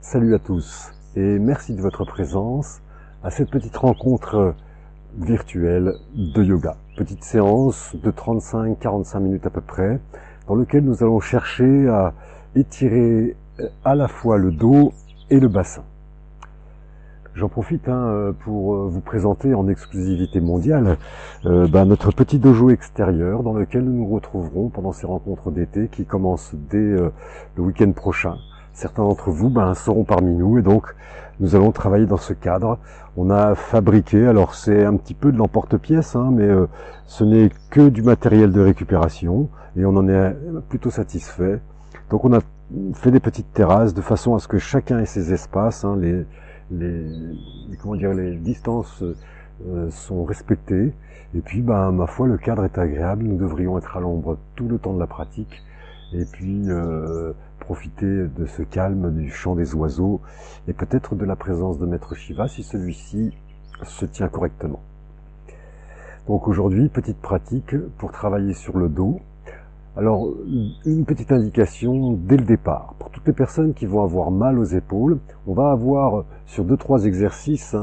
Salut à tous et merci de votre présence à cette petite rencontre virtuelle de yoga. Petite séance de 35-45 minutes à peu près, dans laquelle nous allons chercher à étirer à la fois le dos et le bassin. J'en profite pour vous présenter en exclusivité mondiale notre petit dojo extérieur dans lequel nous nous retrouverons pendant ces rencontres d'été qui commencent dès le week-end prochain. Certains d'entre vous seront parmi nous et donc nous allons travailler dans ce cadre. On a fabriqué, alors c'est un petit peu de l'emporte-pièce, mais ce n'est que du matériel de récupération et on en est plutôt satisfait. Donc on a fait des petites terrasses de façon à ce que chacun ait ses espaces, les distances sont respectées. Et puis, ma foi, le cadre est agréable. Nous devrions être à l'ombre tout le temps de la pratique. Et puis, profiter de ce calme, du chant des oiseaux et peut-être de la présence de Maître Shiva si celui-ci se tient correctement. Donc aujourd'hui, petite pratique pour travailler sur le dos. Alors, une petite indication dès le départ. Pour toutes les personnes qui vont avoir mal aux épaules, on va avoir sur 2-3 exercices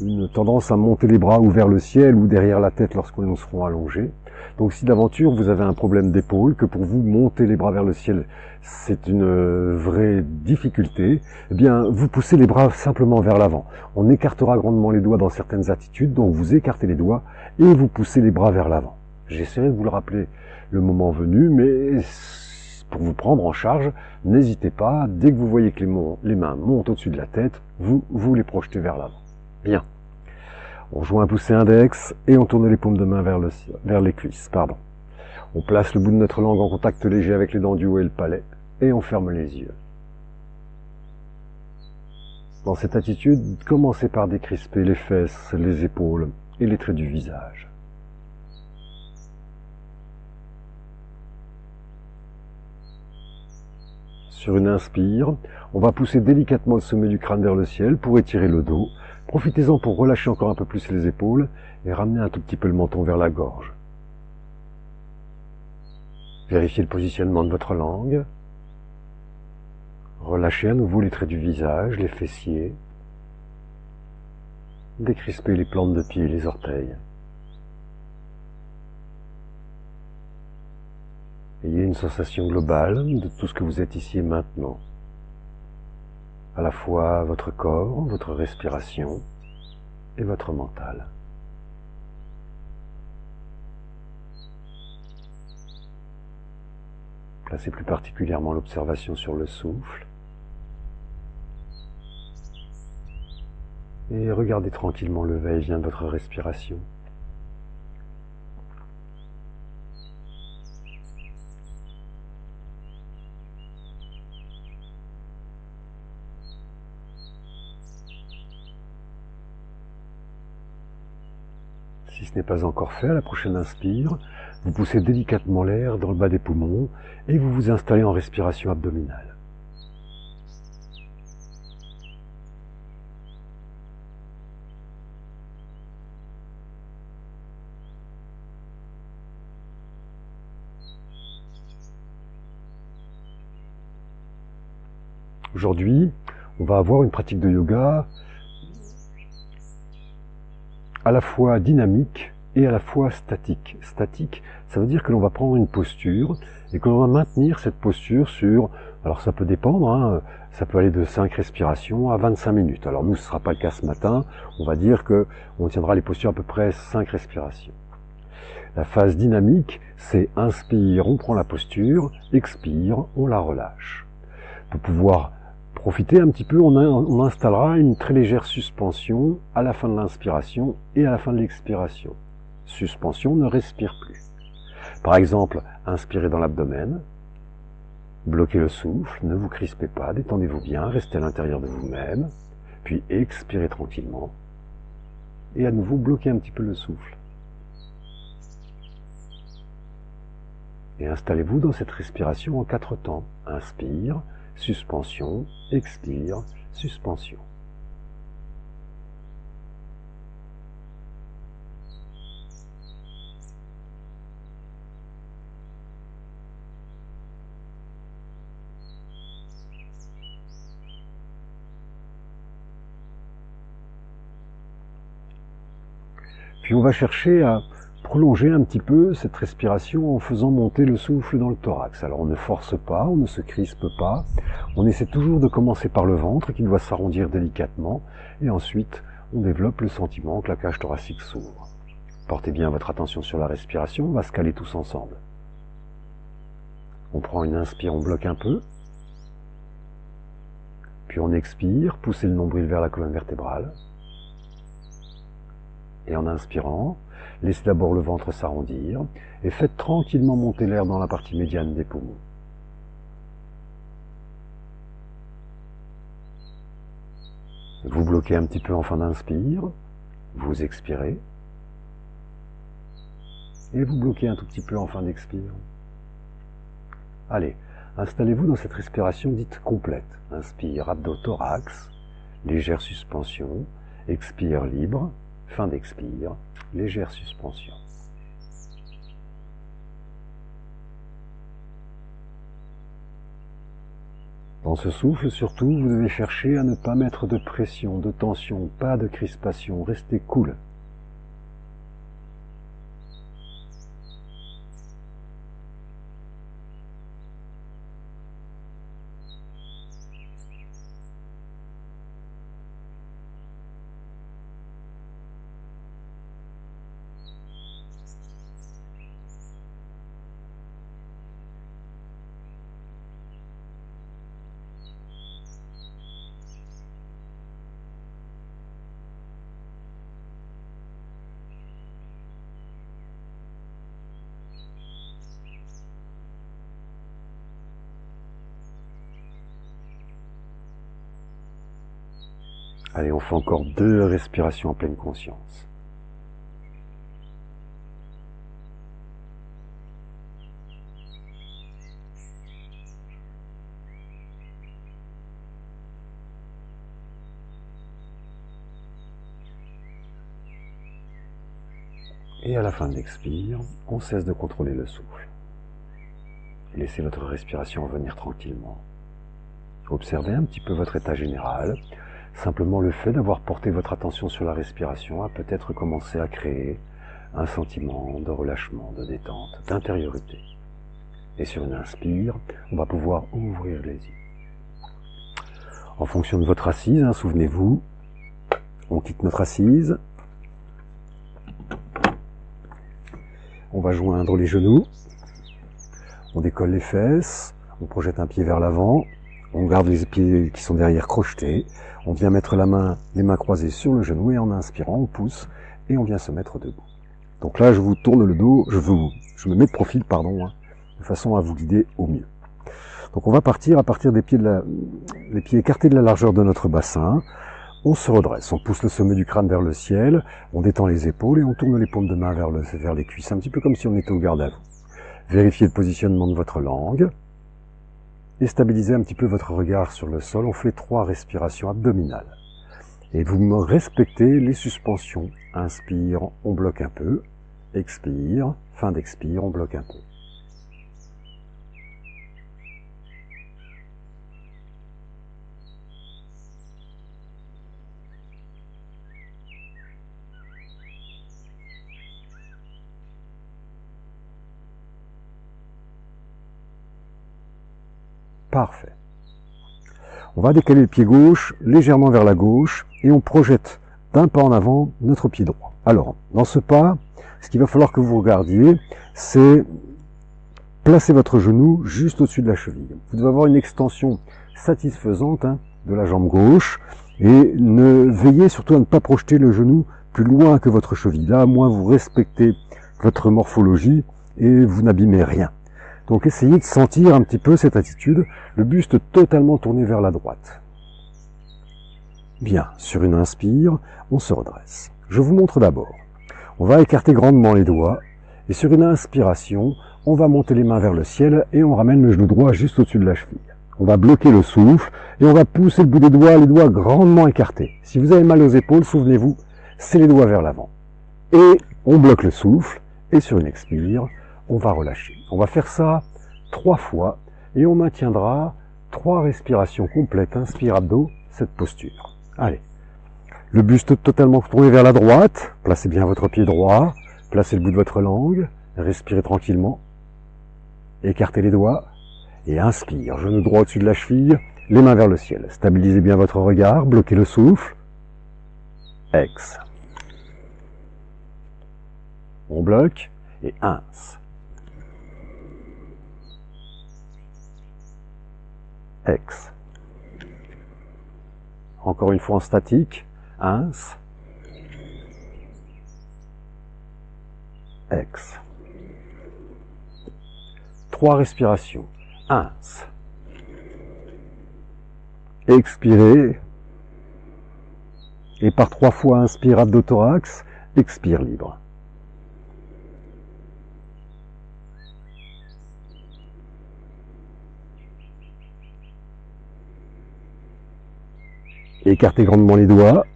une tendance à monter les bras ou vers le ciel ou derrière la tête lorsque nous serons allongés. Donc si d'aventure vous avez un problème d'épaule, que pour vous monter les bras vers le ciel c'est une vraie difficulté, eh bien vous poussez les bras simplement vers l'avant. On écartera grandement les doigts dans certaines attitudes, donc vous écartez les doigts et vous poussez les bras vers l'avant. J'essaierai de vous le rappeler le moment venu, mais pour vous prendre en charge, n'hésitez pas, dès que vous voyez que les mains montent au-dessus de la tête, vous les projetez vers l'avant. Bien. On joint un pouce index et on tourne les paumes de main vers les cuisses. On place le bout de notre langue en contact léger avec les dents du haut et le palais et on ferme les yeux. Dans cette attitude, commencez par décrisper les fesses, les épaules et les traits du visage. Sur une inspire, on va pousser délicatement le sommet du crâne vers le ciel pour étirer le dos. Profitez-en pour relâcher encore un peu plus les épaules et ramener un tout petit peu le menton vers la gorge. Vérifiez le positionnement de votre langue. Relâchez à nouveau les traits du visage, les fessiers. Décrispez les plantes de pied et les orteils. Ayez une sensation globale de tout ce que vous êtes ici et maintenant. À la fois votre corps, votre respiration et votre mental. Placez plus particulièrement l'observation sur le souffle. Et regardez tranquillement le va-et-vient de votre respiration. Si ce n'est pas encore fait, à la prochaine inspire, vous poussez délicatement l'air dans le bas des poumons et vous vous installez en respiration abdominale. Aujourd'hui, on va avoir une pratique de yoga à la fois dynamique et à la fois statique. Statique, ça veut dire que l'on va prendre une posture et que l'on va maintenir cette posture sur, alors ça peut dépendre, ça peut aller de 5 respirations à 25 minutes. Alors nous, ce ne sera pas le cas ce matin, on va dire que on tiendra les postures à peu près 5 respirations. La phase dynamique, c'est inspire, on prend la posture, expire, on la relâche. Pour pouvoir profiter un petit peu, on installera une très légère suspension à la fin de l'inspiration et à la fin de l'expiration. Suspension, ne respire plus. Par exemple, inspirez dans l'abdomen, bloquez le souffle, ne vous crispez pas, détendez-vous bien, restez à l'intérieur de vous-même, puis expirez tranquillement, et à nouveau bloquez un petit peu le souffle. Et installez-vous dans cette respiration en 4 temps. Inspire, suspension, expire, suspension. Puis on va chercher à prolonger un petit peu cette respiration en faisant monter le souffle dans le thorax. Alors on ne force pas, on ne se crispe pas, on essaie toujours de commencer par le ventre qui doit s'arrondir délicatement, et ensuite on développe le sentiment que la cage thoracique s'ouvre. Portez bien votre attention sur la respiration, on va se caler tous ensemble. On prend une inspire, on bloque un peu, puis on expire, poussez le nombril vers la colonne vertébrale, et en inspirant, laissez d'abord le ventre s'arrondir et faites tranquillement monter l'air dans la partie médiane des poumons. Vous bloquez un petit peu en fin d'inspire, vous expirez, et vous bloquez un tout petit peu en fin d'expire. Allez, installez-vous dans cette respiration dite complète. Inspire, abdo-thorax, légère suspension, expire libre, fin d'expire, légère suspension. Dans ce souffle, surtout, vous devez chercher à ne pas mettre de pression, de tension, pas de crispation, restez cool. Allez, on fait encore 2 respirations en pleine conscience. Et à la fin de l'expire, on cesse de contrôler le souffle. Laissez votre respiration revenir tranquillement. Observez un petit peu votre état général. Simplement le fait d'avoir porté votre attention sur la respiration a peut-être commencé à créer un sentiment de relâchement, de détente, d'intériorité. Et sur une inspire, on va pouvoir ouvrir les yeux. En fonction de votre assise, souvenez-vous, on quitte notre assise, on va joindre les genoux, on décolle les fesses, on projette un pied vers l'avant, on garde les pieds qui sont derrière crochetés, on vient mettre les mains croisées sur le genou et en inspirant, on pousse et on vient se mettre debout. Donc là, je vous tourne le dos, je me mets de profil, de façon à vous guider au mieux. Donc on va partir à partir des pieds, les pieds écartés de la largeur de notre bassin. On se redresse, on pousse le sommet du crâne vers le ciel, on détend les épaules et on tourne les paumes de main vers les cuisses, un petit peu comme si on était au garde à vous. Vérifiez le positionnement de votre langue et stabilisez un petit peu votre regard sur le sol. On fait 3 respirations abdominales. Et vous me respectez les suspensions. Inspire, on bloque un peu. Expire, fin d'expire, on bloque un peu. Parfait. On va décaler le pied gauche légèrement vers la gauche et on projette d'un pas en avant notre pied droit. Alors, dans ce pas, ce qu'il va falloir que vous regardiez, c'est placer votre genou juste au-dessus de la cheville. Vous devez avoir une extension satisfaisante de la jambe gauche et veillez surtout à ne pas projeter le genou plus loin que votre cheville. Là, à moins vous respectez votre morphologie et vous n'abîmez rien. Donc essayez de sentir un petit peu cette attitude, le buste totalement tourné vers la droite. Bien, sur une inspire, on se redresse. Je vous montre d'abord. On va écarter grandement les doigts et sur une inspiration, on va monter les mains vers le ciel et on ramène le genou droit juste au-dessus de la cheville. On va bloquer le souffle et on va pousser le bout des doigts, les doigts grandement écartés. Si vous avez mal aux épaules, souvenez-vous, c'est les doigts vers l'avant. Et on bloque le souffle et sur une expire, on va relâcher. On va faire ça 3 fois et on maintiendra 3 respirations complètes, inspire abdos, cette posture. Allez, Le buste totalement tourné vers la droite. Placez bien votre pied droit. Placez le bout de votre langue. Respirez tranquillement. Écartez les doigts. Et inspire. Genou droit au-dessus de la cheville. Les mains vers le ciel. Stabilisez bien votre regard. Bloquez le souffle. Ex. On bloque. Et ins. Ex. Encore une fois en statique. Ins. Ex. 3 respirations. Ins. Expirez. Et par 3 fois inspire abdo-thorax. Expire libre. Écartez grandement les doigts.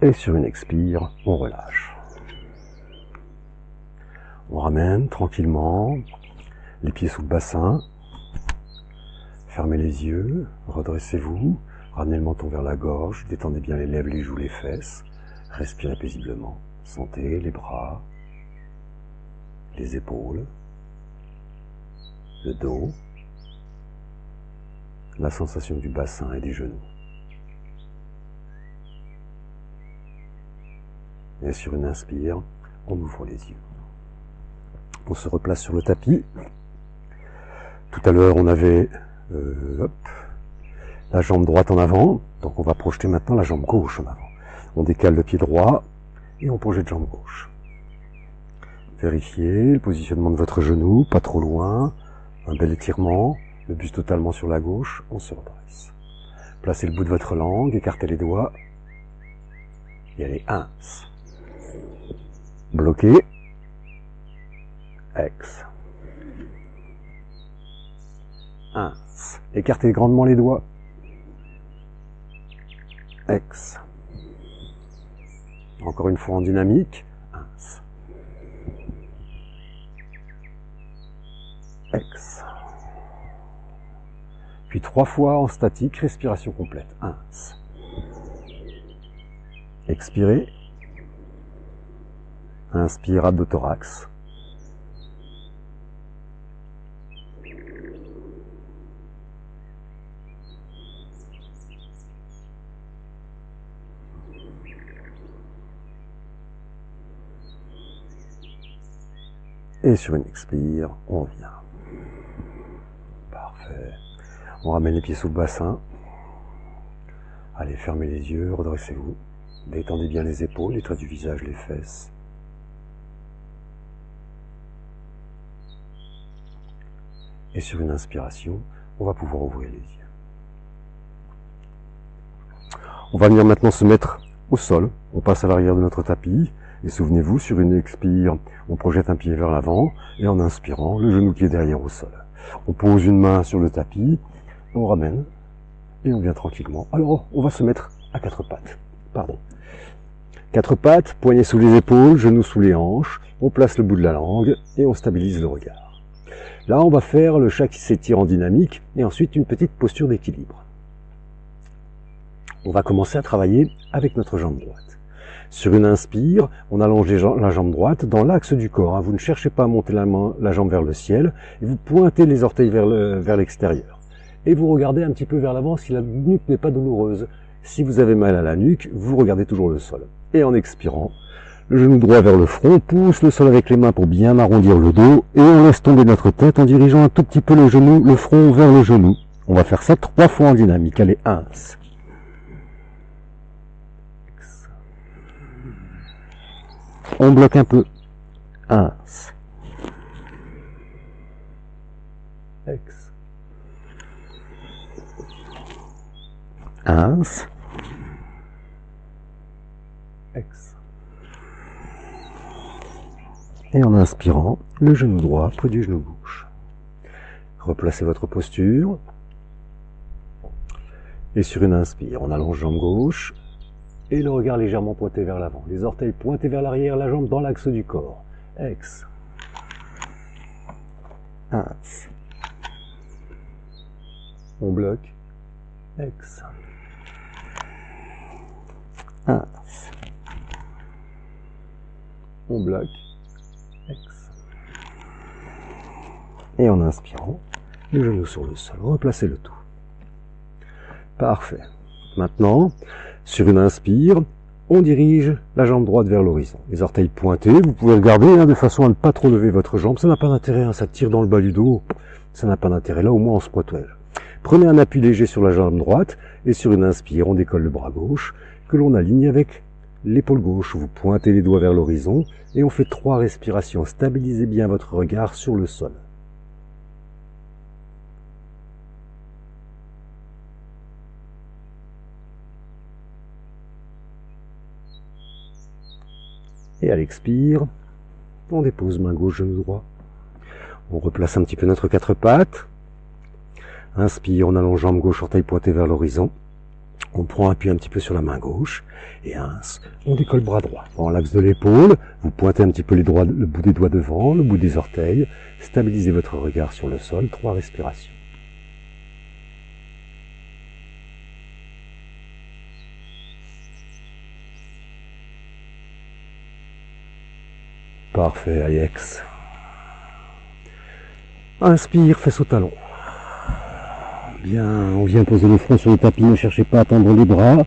Et sur une expire, on relâche. On ramène tranquillement les pieds sous le bassin. Fermez les yeux, redressez-vous, ramenez le menton vers la gorge, détendez bien les lèvres, les joues, les fesses. Respirez paisiblement. Sentez les bras, les épaules, le dos, la sensation du bassin et des genoux. Et sur une inspire, on ouvre les yeux. On se replace sur le tapis. Tout à l'heure, on avait la jambe droite en avant. Donc on va projeter maintenant la jambe gauche en avant. On décale le pied droit et on projette jambe gauche. Vérifiez le positionnement de votre genou, pas trop loin. Un bel étirement, le buste totalement sur la gauche. On se redresse. Placez le bout de votre langue, écartez les doigts. Et allez, ins. Bloqué. Ex. Ins. Écartez grandement les doigts. Ex. Encore une fois en dynamique. Ins. Ex. Puis 3 fois en statique, respiration complète. Ins. Expirez. Inspire abdo-thorax. Et sur une expire, on vient. Parfait. On ramène les pieds sous le bassin. Allez, fermez les yeux, redressez-vous. Détendez bien les épaules, les traits du visage, les fesses. Et sur une inspiration, on va pouvoir ouvrir les yeux. On va venir maintenant se mettre au sol. On passe à l'arrière de notre tapis. Et souvenez-vous, sur une expire, on projette un pied vers l'avant. Et en inspirant, le genou qui est derrière au sol. On pose une main sur le tapis. On ramène. Et on vient tranquillement. Alors, on va se mettre à 4 pattes. Pardon. 4 pattes, poignets sous les épaules, genoux sous les hanches. On place le bout de la langue et on stabilise le regard. Là, on va faire le chat qui s'étire en dynamique et ensuite une petite posture d'équilibre. On va commencer à travailler avec notre jambe droite. Sur une inspire, on allonge la jambe droite dans l'axe du corps. Vous ne cherchez pas à monter la jambe vers le ciel et vous pointez les orteils vers l'extérieur. Et vous regardez un petit peu vers l'avant si la nuque n'est pas douloureuse. Si vous avez mal à la nuque, vous regardez toujours le sol. Et en expirant, le genou droit vers le front, pousse le sol avec les mains pour bien arrondir le dos et on laisse tomber notre tête en dirigeant un tout petit peu le front vers le genou. On va faire ça 3 fois en dynamique. Allez, ins. On bloque un peu. Ins. Ex. Ins. Ex. Et en inspirant, le genou droit près du genou gauche. Replacez votre posture. Et sur une inspire, on allonge jambe gauche. Et le regard légèrement pointé vers l'avant. Les orteils pointés vers l'arrière, la jambe dans l'axe du corps. Ex. Ins. On bloque. Ex. Ins. On bloque. Ex. Et en inspirant, les genoux sur le sol, replacez le tout. Parfait. Maintenant, sur une inspire, on dirige la jambe droite vers l'horizon. Les orteils pointés, vous pouvez regarder de façon à ne pas trop lever votre jambe. Ça n'a pas d'intérêt, ça tire dans le bas du dos. Ça n'a pas d'intérêt. Là, au moins, on se protège. Prenez un appui léger sur la jambe droite et sur une inspire, on décolle le bras gauche que l'on aligne avec l'épaule gauche. Vous pointez les doigts vers l'horizon et on fait 3 respirations. Stabilisez bien votre regard sur le sol. Et à l'expire, on dépose main gauche, genou droit. On replace un petit peu notre 4 pattes. Inspire, on allonge jambe gauche, orteil pointé vers l'horizon. On prend appui un petit peu sur la main gauche. Et on décolle bras droit. Prends l'axe de l'épaule. Vous pointez un petit peu le bout des doigts devant, le bout des orteils. Stabilisez votre regard sur le sol. 3 respirations. Parfait, allez, ex. Inspire, fesse au talon. Bien, on vient poser le front sur le tapis, ne cherchez pas à tendre les bras.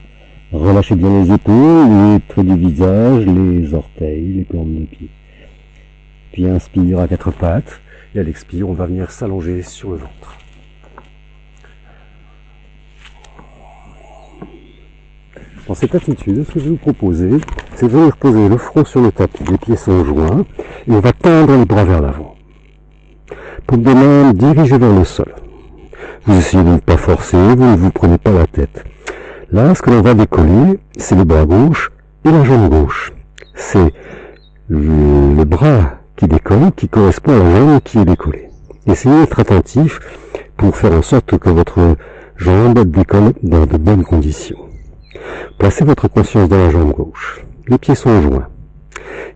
Relâchez bien les épaules, les traits du visage, les orteils, les plantes de pied. Puis inspire à 4 pattes, et à l'expire, on va venir s'allonger sur le ventre. Dans cette attitude, ce que je vais vous proposer, c'est de venir poser le front sur le tapis, les pieds sont joints, et on va tendre les bras vers l'avant. Paume de main dirigée vers le sol. Vous essayez de ne pas forcer, vous ne vous prenez pas la tête. Là, ce que l'on va décoller, c'est le bras gauche et la jambe gauche. C'est le bras qui décolle, qui correspond à la jambe qui est décollée. Essayez d'être attentif pour faire en sorte que votre jambe décolle dans de bonnes conditions. Placez votre conscience dans la jambe gauche. Les pieds sont joints.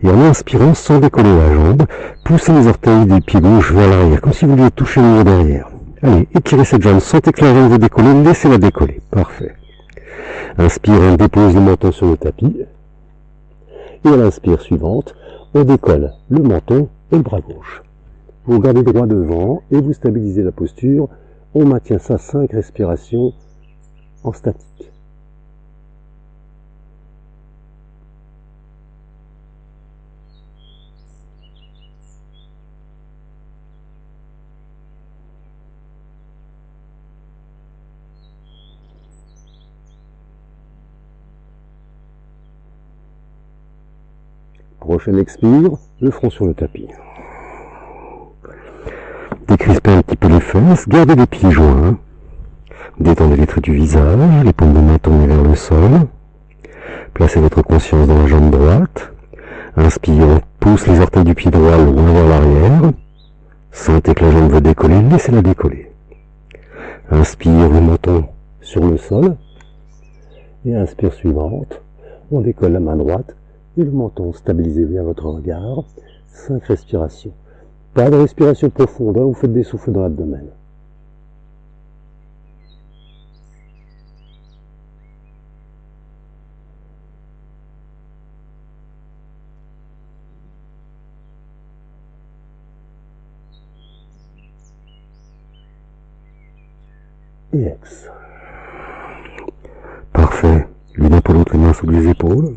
Et en inspirant, sans décoller la jambe, poussez les orteils des pieds gauche vers l'arrière, comme si vous vouliez toucher le mur derrière. Allez, étirez cette jambe, sentez que la jambe veut décoller, laissez-la décoller. Parfait. Inspire, on dépose le menton sur le tapis. Et à l'inspire suivante, on décolle le menton et le bras gauche. Vous regardez droit devant et vous stabilisez la posture. On maintient ça 5 respirations en statique. Prochaine expire, le front sur le tapis. Décrispez un petit peu les fesses, gardez les pieds joints. Détendez les traits du visage, les paumes de main tournées vers le sol. Placez votre conscience dans la jambe droite. Inspire, on pousse les orteils du pied droit loin vers l'arrière. Sentez que la jambe veut décoller, laissez-la décoller. Inspire, le menton sur le sol. Et inspire suivante, on décolle la main droite. Et le menton, stabilisez bien votre regard. 5 respirations. Pas de respiration profonde, vous faites des souffles dans l'abdomen. Et ex. Parfait. L'une épaule l'autre, les mains sous les épaules.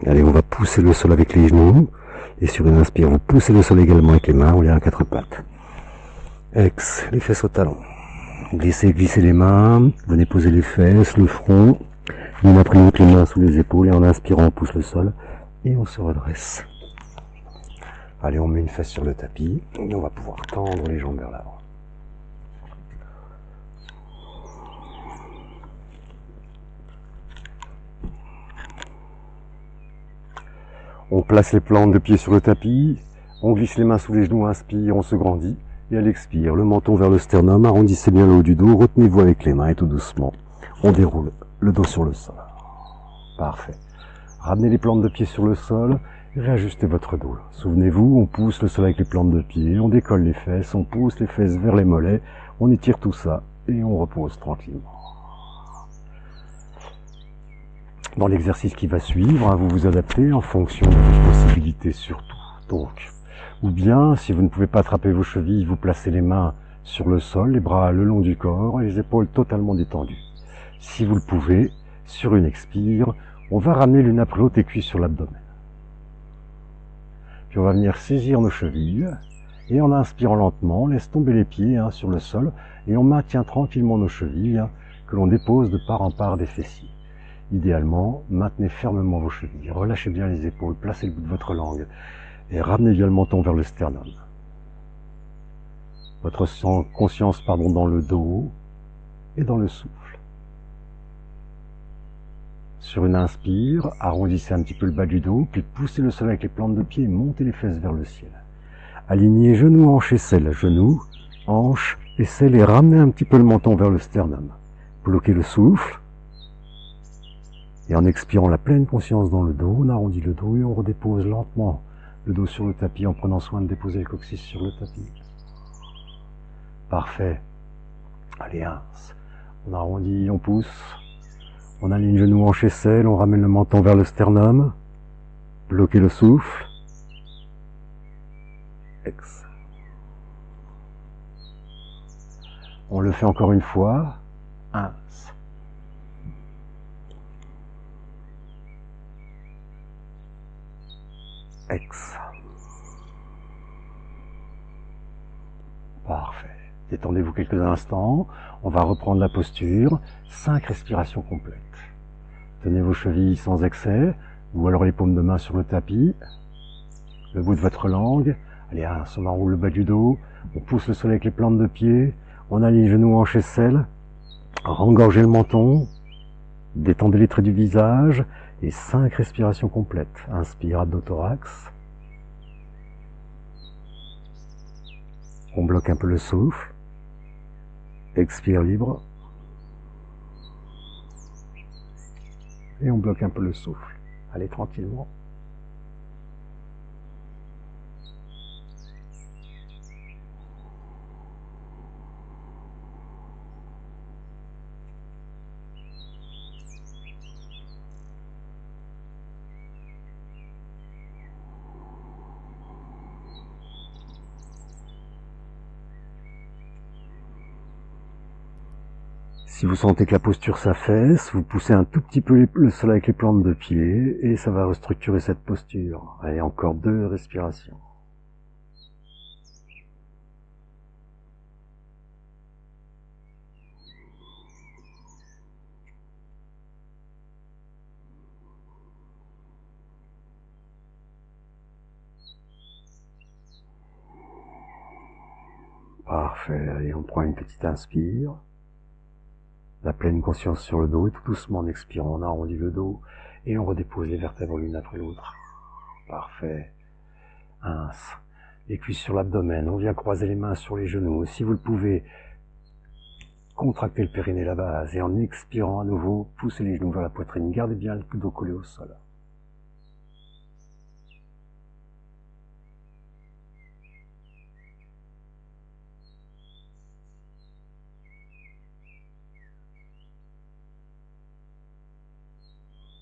Allez, on va pousser le sol avec les genoux. Et sur une inspire, vous poussez le sol également avec les mains, on vient à 4 pattes. Ex, les fesses au talon. Glissez les mains, venez poser les fesses, le front. L'une après l'autre, les mains sous les épaules. Et en inspirant, on pousse le sol. Et on se redresse. Allez, on met une fesse sur le tapis. Et on va pouvoir tendre les jambes vers l'avant. On place les plantes de pied sur le tapis, on glisse les mains sous les genoux, inspire, on se grandit, et à l'expire, le menton vers le sternum, arrondissez bien le haut du dos, retenez-vous avec les mains et tout doucement, on déroule le dos sur le sol. Parfait. Ramenez les plantes de pied sur le sol, Réajustez votre dos. Souvenez-vous, on pousse le sol avec les plantes de pied, on décolle les fesses, on pousse les fesses vers les mollets, on étire tout ça et on repose tranquillement. Dans l'exercice qui va suivre, vous vous adaptez en fonction de vos possibilités surtout. Donc, ou bien, si vous ne pouvez pas attraper vos chevilles, vous placez les mains sur le sol, les bras le long du corps et les épaules totalement détendues. Si vous le pouvez, sur une expire, on va ramener l'une après l'autre les cuisses sur l'abdomen. Puis on va venir saisir nos chevilles et en inspirant lentement, on laisse tomber les pieds sur le sol et on maintient tranquillement nos chevilles que l'on dépose de part en part des fessiers. Idéalement, maintenez fermement vos chevilles, relâchez bien les épaules, placez le bout de votre langue et ramenez bien le menton vers le sternum. Votre conscience dans le dos et dans le souffle. Sur une inspire, arrondissez un petit peu le bas du dos, puis poussez le sol avec les plantes de pied et montez les fesses vers le ciel. Alignez genoux, hanches, aisselles, genoux, hanches, aisselles et ramenez un petit peu le menton vers le sternum. Bloquez le souffle. Et en expirant la pleine conscience dans le dos, on arrondit le dos et on redépose lentement le dos sur le tapis en prenant soin de déposer le coccyx sur le tapis. Parfait. Allez, on arrondit, on pousse. On aligne genoux, hanches, aisselles, on ramène le menton vers le sternum. Bloquez le souffle. Ex. On le fait encore une fois. Ex. Parfait. Détendez-vous quelques instants. On va reprendre la posture. 5 respirations complètes. Tenez vos chevilles sans excès, ou alors les paumes de main sur le tapis. Le bout de votre langue. Allez, on enroule le bas du dos. On pousse le sol avec les plantes de pied. On aligne genoux, hanches, aisselles. Rengorgez le menton. Détendez les traits du visage. Et 5 respirations complètes. Inspire, abdos-thorax. On bloque un peu le souffle. Expire libre. Et on bloque un peu le souffle. Allez tranquillement. Si vous sentez que la posture s'affaisse, vous poussez un tout petit peu le sol avec les plantes de pied et ça va restructurer cette posture. Allez, encore 2 respirations. Parfait, allez, on prend une petite inspire. La pleine conscience sur le dos et tout doucement en expirant, on arrondit le dos et on redépose les vertèbres l'une après l'autre. Parfait. Les cuisses sur l'abdomen, on vient croiser les mains sur les genoux. Si vous le pouvez, contractez le périnée, la base, et en expirant à nouveau, poussez les genoux vers la poitrine. Gardez bien le dos collé au sol.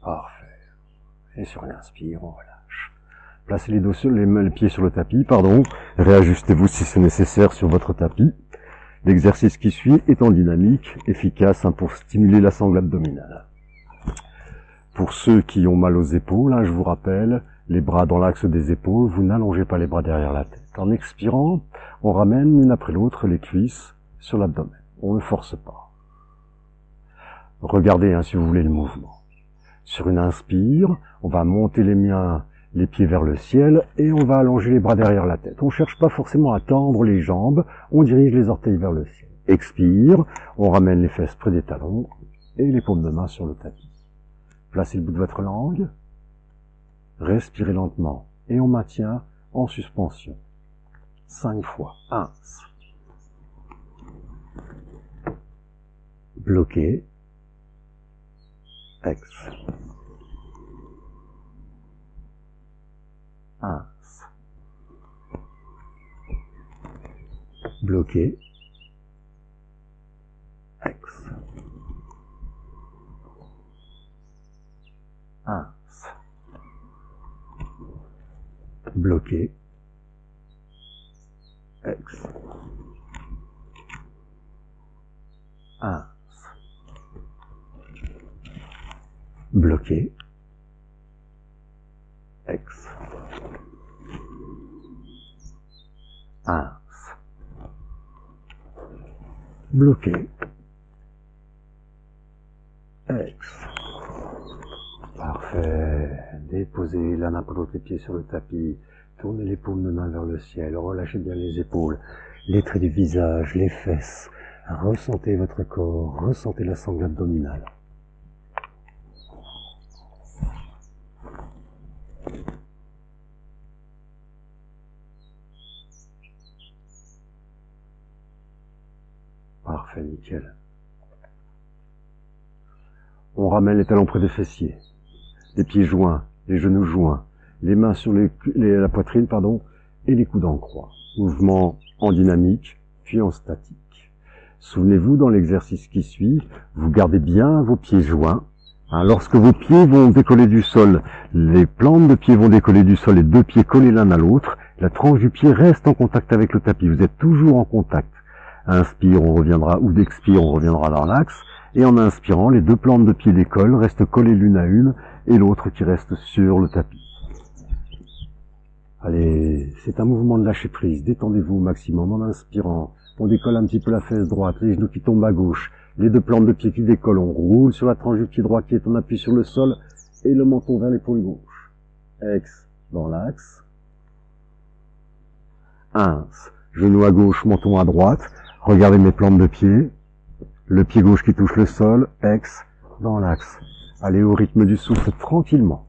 Parfait. Et sur l'inspire, on relâche. Placez les pieds sur le tapis, Réajustez-vous si c'est nécessaire sur votre tapis. L'exercice qui suit est en dynamique, efficace pour stimuler la sangle abdominale. Pour ceux qui ont mal aux épaules, je vous rappelle, les bras dans l'axe des épaules, vous n'allongez pas les bras derrière la tête. En expirant, on ramène l'une après l'autre les cuisses sur l'abdomen. On ne force pas. Regardez si vous voulez le mouvement. Sur une inspire, on va monter les pieds vers le ciel et on va allonger les bras derrière la tête. On ne cherche pas forcément à tendre les jambes, on dirige les orteils vers le ciel. Expire, on ramène les fesses près des talons et les paumes de main sur le tapis. Placez le bout de votre langue, respirez lentement et on maintient en suspension. 5 fois. Bloqué. Ex. bloqué, ex, ins, bloqué, ex, ins, bloqué, ex, ins, bloqué, ex. Parfait. Déposez l'un après l'autre les pieds sur le tapis. Tournez les paumes de main vers le ciel. Relâchez bien les épaules, les traits du visage, les fesses. Ressentez votre corps. Ressentez la sangle abdominale. Parfait, nickel. On ramène les talons près des fessiers. Les pieds joints, les genoux joints, les mains sur la poitrine, et les coudes en croix. Mouvement en dynamique, puis en statique. Souvenez-vous, dans l'exercice qui suit, vous gardez bien vos pieds joints. Lorsque vos pieds vont décoller du sol, les plantes de pieds vont décoller du sol, les deux pieds collés l'un à l'autre, la tranche du pied reste en contact avec le tapis. Vous êtes toujours en contact. Inspire, on reviendra, ou d'expire, on reviendra dans l'axe. Et en inspirant, les deux plantes de pied décollent, restent collées l'une à une, et l'autre qui reste sur le tapis. Allez, c'est un mouvement de lâcher prise. Détendez-vous au maximum en inspirant. On décolle un petit peu la fesse droite, les genoux qui tombent à gauche, les deux plantes de pied qui décollent. On roule sur la tranche du pied droit qui est en appui sur le sol, et le menton vers l'épaule gauche. Ex, dans l'axe. Ins, genou à gauche, menton à droite. Regardez mes plantes de pied. Le pied gauche qui touche le sol, ex, dans l'axe. Allez au rythme du souffle tranquillement.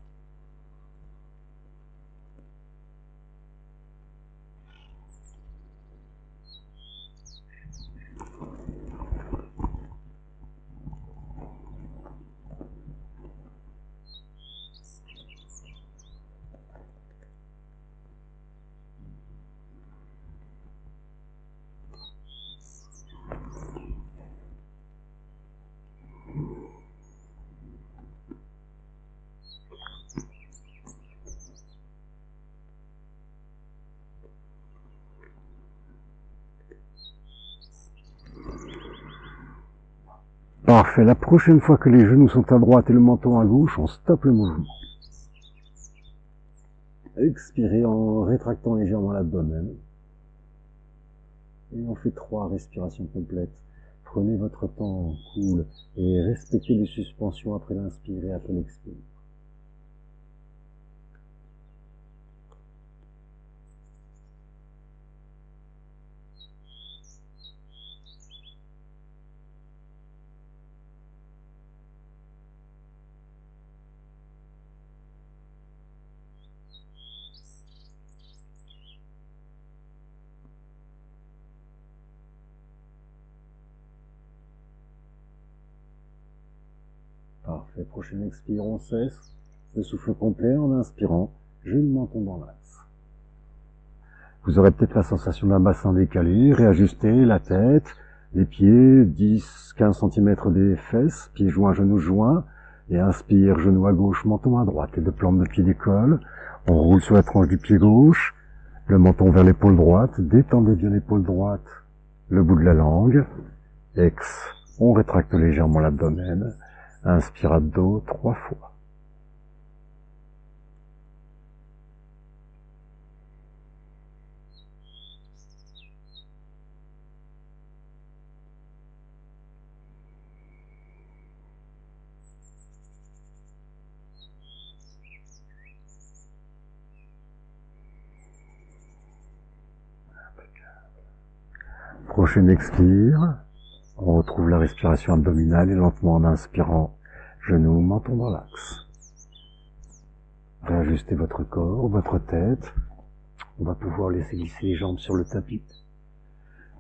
Parfait. La prochaine fois que les genoux sont à droite et le menton à gauche, on stoppe le mouvement. Expirez en rétractant légèrement l'abdomen. Et on fait 3 respirations complètes. Prenez votre temps cool et respectez les suspensions après l'inspire et après l'expire. Parfait. Prochaine expire, on cesse. Le souffle complet en inspirant. Genou menton dans l'axe. Vous aurez peut-être la sensation d'un bassin décalé. Réajustez la tête, les pieds, 10-15 cm des fesses, pieds joints, genoux joints. Et inspire, genou à gauche, menton à droite. Les deux plantes de pied décollent. On roule sur la tranche du pied gauche. Le menton vers l'épaule droite. Détendez bien l'épaule droite. Le bout de la langue. Ex. On rétracte légèrement l'abdomen. Inspire abdos 3 fois. Prochaine expire. On retrouve la respiration abdominale et lentement en inspirant, genoux, menton dans l'axe. Réajustez votre corps, votre tête. On va pouvoir laisser glisser les jambes sur le tapis.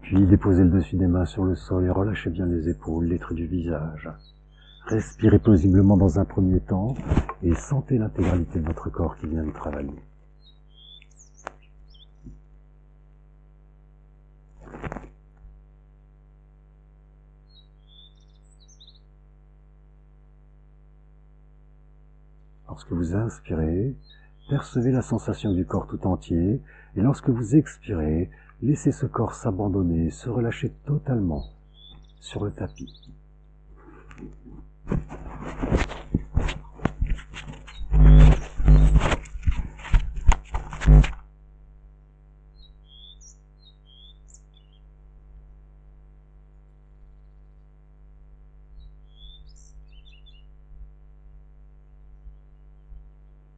Puis déposez le dessus des mains sur le sol et relâchez bien les épaules, les traits du visage. Respirez paisiblement dans un premier temps et sentez l'intégralité de votre corps qui vient de travailler. Lorsque vous inspirez, percevez la sensation du corps tout entier, et lorsque vous expirez, laissez ce corps s'abandonner, se relâcher totalement sur le tapis.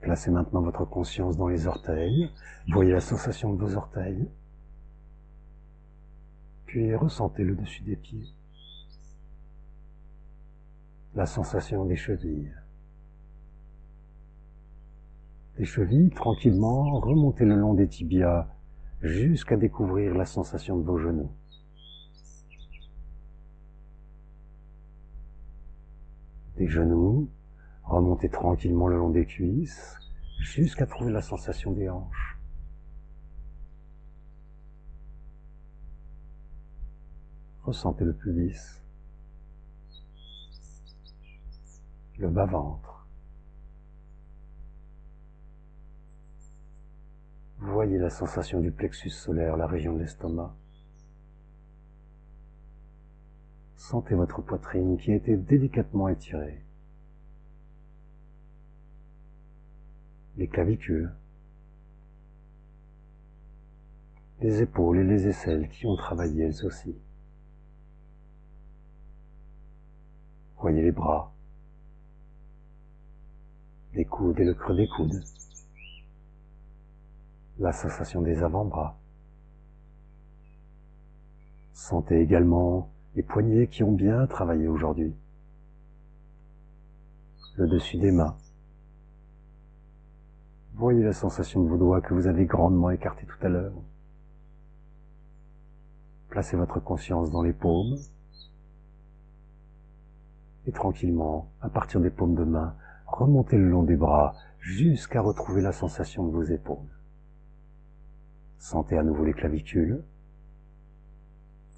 Placez maintenant votre conscience dans les orteils. Voyez la sensation de vos orteils. Puis ressentez le dessus des pieds. La sensation des chevilles. Des chevilles, tranquillement, remontez le long des tibias jusqu'à découvrir la sensation de vos genoux. Des genoux, remontez tranquillement le long des cuisses jusqu'à trouver la sensation des hanches. Ressentez le pubis, le bas-ventre. Voyez la sensation du plexus solaire, la région de l'estomac. Sentez votre poitrine qui a été délicatement étirée. Les clavicules, les épaules et les aisselles qui ont travaillé elles aussi. Voyez les bras, les coudes et le creux des coudes, la sensation des avant-bras. Sentez également les poignets qui ont bien travaillé aujourd'hui, le dessus des mains. Voyez la sensation de vos doigts que vous avez grandement écartés tout à l'heure. Placez votre conscience dans les paumes et tranquillement, à partir des paumes de main, remontez le long des bras jusqu'à retrouver la sensation de vos épaules. Sentez à nouveau les clavicules,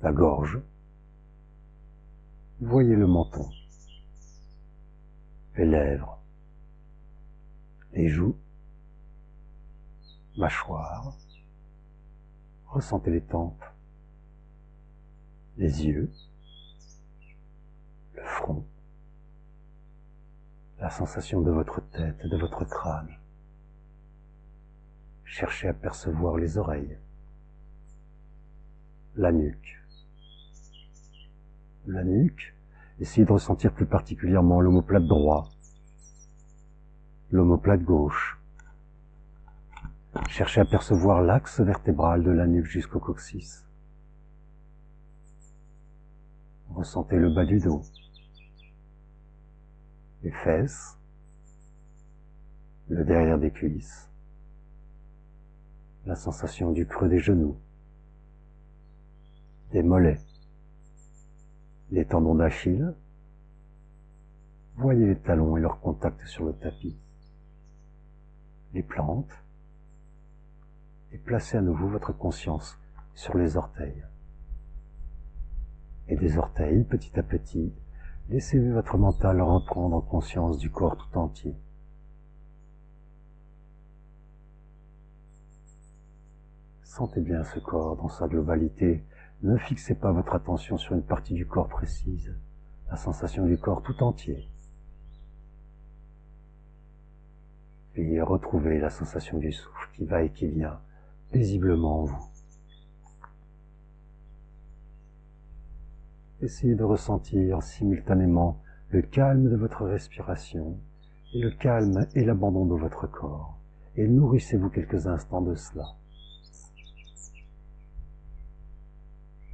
la gorge. Voyez le menton, les lèvres, les joues, mâchoire. Ressentez les tempes, les yeux, le front, la sensation de votre tête et de votre crâne. Cherchez à percevoir les oreilles, la nuque. La nuque, essayez de ressentir plus particulièrement l'omoplate droit, l'omoplate gauche. Cherchez à percevoir l'axe vertébral de la nuque jusqu'au coccyx. Ressentez le bas du dos, les fesses, le derrière des cuisses, la sensation du creux des genoux, des mollets, les tendons d'Achille. Voyez les talons et leur contact sur le tapis, les plantes, et placez à nouveau votre conscience sur les orteils. Et des orteils, petit à petit, laissez votre mental reprendre conscience du corps tout entier. Sentez bien ce corps dans sa globalité. Ne fixez pas votre attention sur une partie du corps précise, la sensation du corps tout entier. Puis retrouvez la sensation du souffle qui va et qui vient paisiblement en vous. Essayez de ressentir simultanément le calme de votre respiration et le calme et l'abandon de votre corps. Et nourrissez-vous quelques instants de cela.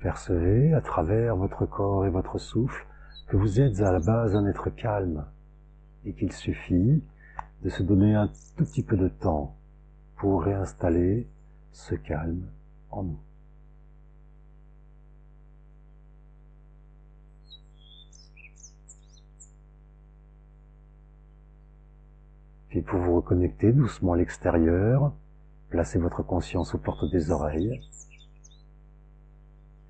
Percevez à travers votre corps et votre souffle que vous êtes à la base un être calme et qu'il suffit de se donner un tout petit peu de temps pour réinstaller ce calme en nous. Puis pour vous reconnecter doucement à l'extérieur, placez votre conscience aux portes des oreilles.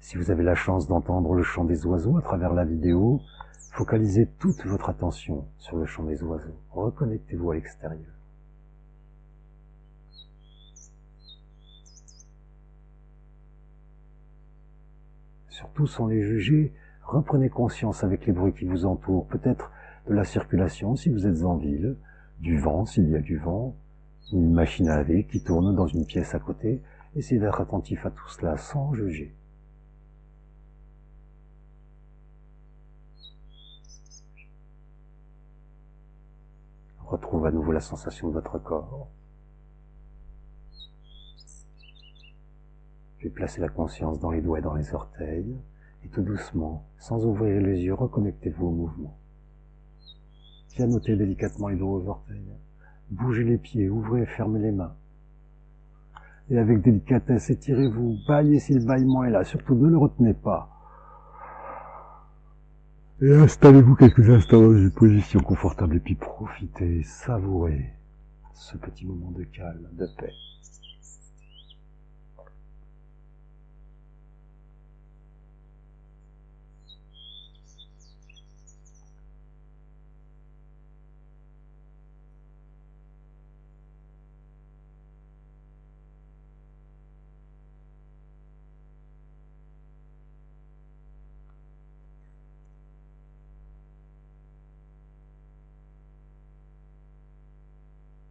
Si vous avez la chance d'entendre le chant des oiseaux à travers la vidéo, focalisez toute votre attention sur le chant des oiseaux. Reconnectez-vous à l'extérieur. Surtout sans les juger, reprenez conscience avec les bruits qui vous entourent, peut-être de la circulation si vous êtes en ville, du vent s'il y a du vent, une machine à laver qui tourne dans une pièce à côté. Essayez d'être attentif à tout cela sans juger. Retrouve à nouveau la sensation de votre corps. Puis placez la conscience dans les doigts et dans les orteils, et tout doucement, sans ouvrir les yeux, reconnectez-vous au mouvement. Pianotez délicatement les doigts aux orteils. Bougez les pieds, ouvrez et fermez les mains. Et avec délicatesse, étirez-vous, baillez si le bâillement est là, surtout ne le retenez pas. Et installez-vous quelques instants dans une position confortable et puis profitez, savourez ce petit moment de calme, de paix.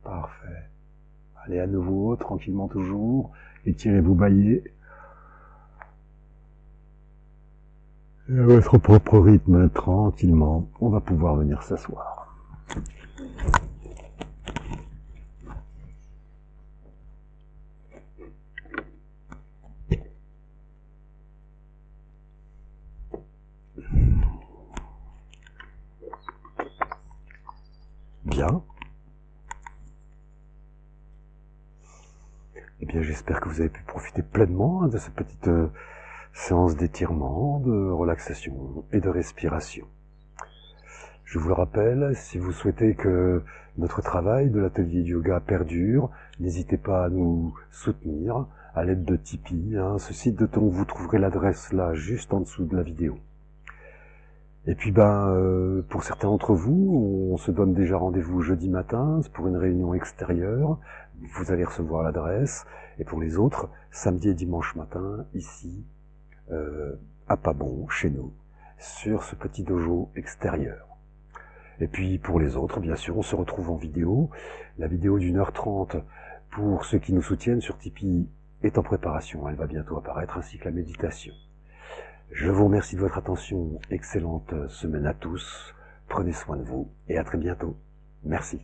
Parfait. Allez à nouveau, tranquillement toujours, étirez-vous, baillez. Et à votre propre rythme, tranquillement, on va pouvoir venir s'asseoir. Bien. Eh bien, j'espère que vous avez pu profiter pleinement de cette petite séance d'étirement, de relaxation et de respiration. Je vous le rappelle, si vous souhaitez que notre travail de l'atelier de yoga perdure, n'hésitez pas à nous soutenir à l'aide de Tipeee, ce site de dont vous trouverez l'adresse là, juste en dessous de la vidéo. Et puis pour certains d'entre vous, on se donne déjà rendez-vous jeudi matin pour une réunion extérieure. Vous allez recevoir l'adresse. Et pour les autres, samedi et dimanche matin, ici, à Pabon, chez nous, sur ce petit dojo extérieur. Et puis pour les autres, bien sûr, on se retrouve en vidéo. La vidéo d'1h30 pour ceux qui nous soutiennent sur Tipeee est en préparation. Elle va bientôt apparaître, ainsi que la méditation. Je vous remercie de votre attention. Excellente semaine à tous. Prenez soin de vous et à très bientôt. Merci.